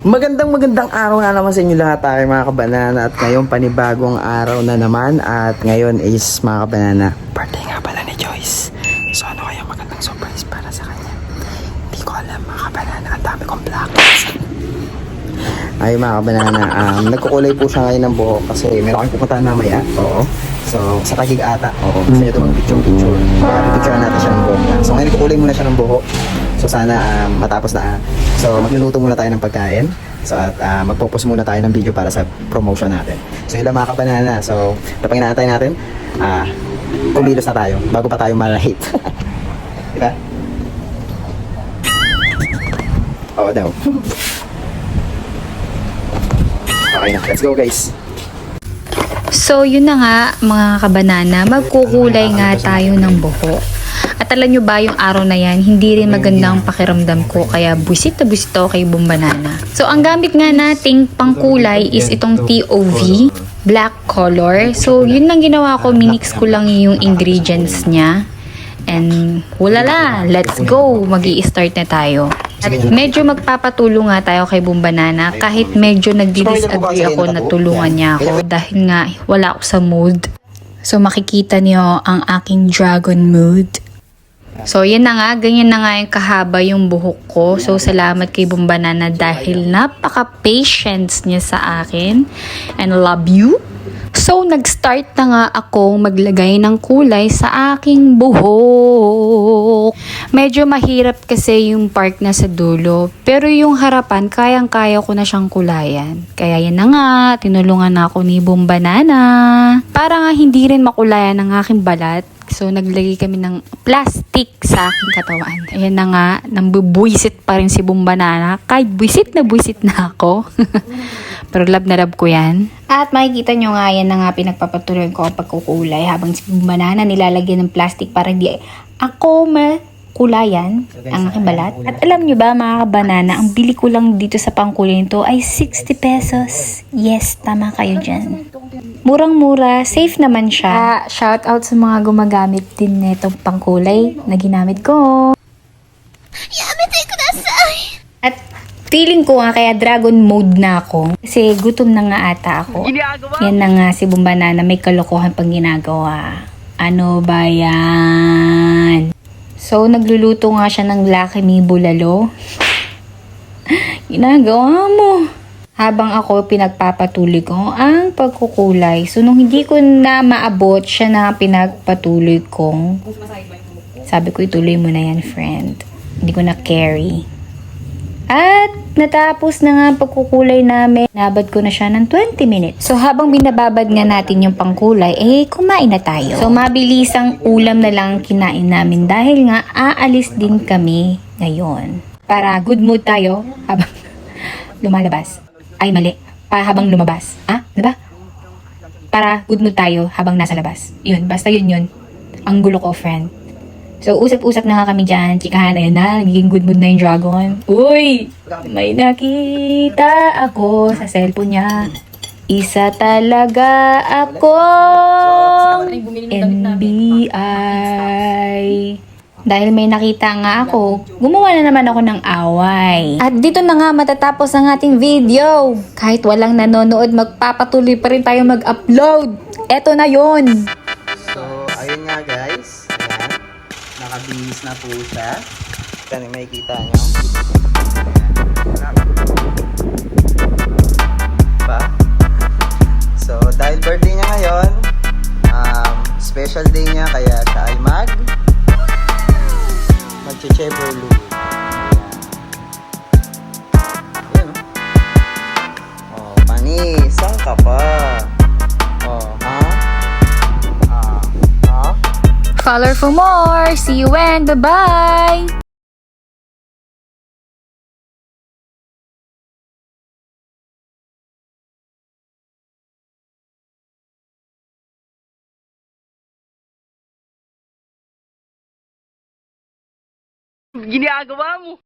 Magandang araw na naman sa inyo lahat tayo mga kabanana. At ngayon panibagong araw na naman. At ngayon is mga kabanana, birthday nga pala ni Joyce. So ano kaya magandang surprise para sa kanya? Hindi ko alam mga kabanana. Ang dami kong blackouts. Ay mga kabanana, nagkukulay po siya ngayon ng buhok kasi meron kayong pupuntahan mamaya. Oo. So sa Taguig ata. Oo. Gusto niya ito mag-picture. Picture natin siya ng buhok niya. So ngayon kukulay muna siya ng buhok. So sana matapos na. So magluluto muna tayo ng pagkain. So at magpo-post muna tayo ng video para sa promotion natin. So yun lang mga kabanana. So tapang inaantay natin, kumilos na tayo bago pa tayo malahit. Diba? Oo daw. Okay na, let's go guys. So, yun na nga mga kabanana, magkukulay nga tayo ng buhok. At alam nyo ba, yung araw na yan, hindi rin magandang pakiramdam ko, kaya buisit na buisit ako kay Bombanana. So, ang gamit nga nating pangkulay is itong TOV, black color. So, yun lang ginawa ko, minix ko lang yung ingredients niya. And, wala, let's go! Mag-i-start na tayo. At medyo magpapatulong nga tayo kay Bombanana kahit medyo nagdi-disagree ako na tulungan niya ako dahil nga wala ako sa mood. So makikita niyo ang aking dragon mood. So yan na nga, ganyan na nga yung kahaba yung buhok ko. So salamat kay Bombanana dahil napaka-patience niya sa akin. And love you. So, nag-start na nga ako maglagay ng kulay sa aking buhok. Medyo mahirap kasi yung part na sa dulo. Pero yung harapan, kayang-kaya ko na siyang kulayan. Kaya yan na nga, tinulungan na ako ni Bombanana. Para nga hindi rin makulayan ang aking balat. So, naglagay kami ng plastic sa aking katawan. Ayan na nga, nambubuisit pa rin si Bombanana. Kahit buisit na ako. Pero love na love ko yan. At makikita nyo nga, yan na nga pinagpapatuloy ko ang pagkukulay. Habang si Bombanana nilalagyan ng plastic para hindi ako makulayan ang aking balat. At alam nyo ba mga kabanana, ang bili ko lang dito sa pangkulay nito ay 60 pesos. Yes, tama kayo dyan. Murang-mura, safe naman siya. Shout out sa mga gumagamit din nitong pangkulay na ginamit ko. Yamete kudasai! At feeling ko nga kaya dragon mode na ako. Kasi gutom na nga ata ako. Yan na nga si Bombanana may kalokohan pang ginagawa. Ano ba yan? So nagluluto nga siya ng Lucky Me bulalo. Ginagawa mo. Habang ako pinagpapatuloy ko ang pagkukulay. So, nung hindi ko na maabot, siya na pinagpatuloy kong. Sabi ko, ituloy mo na yan, friend. Hindi ko na carry. At natapos na nga ang pagkukulay namin. Nabad ko na siya ng 20 minutes. So, habang binababad nga natin yung pangkulay, kumain na tayo. So, mabilisang ulam na lang kinain namin dahil nga aalis din kami ngayon. Para good mood tayo habang lumalabas. Ay, mali. Habang lumabas. Diba? Para good mood tayo habang nasa labas. Yun, basta yun. Ang gulo ko, friend. So, usap-usap na nga kami dyan. Chikahan, ayan na. Nagiging good mood na yung dragon. Uy! May nakita ako sa cellphone niya. Isa talaga akong NBI. Dahil may nakita nga ako, gumawa na naman ako ng away. At dito na nga matatapos ang ating video. Kahit walang nanonood, magpapatuloy pa rin tayo mag-upload. Eto na yon. So ayun nga guys. Ayan. Nakabihis na po siya. Yan yung makikita nyo. Diba? So dahil birthday niya ngayon, special day niya kaya siya ay mag-checheverlu. Ayan. Oh, panis. Saan ka pa? Oh, Follow for more. See you and bye-bye! Ginagawa mo.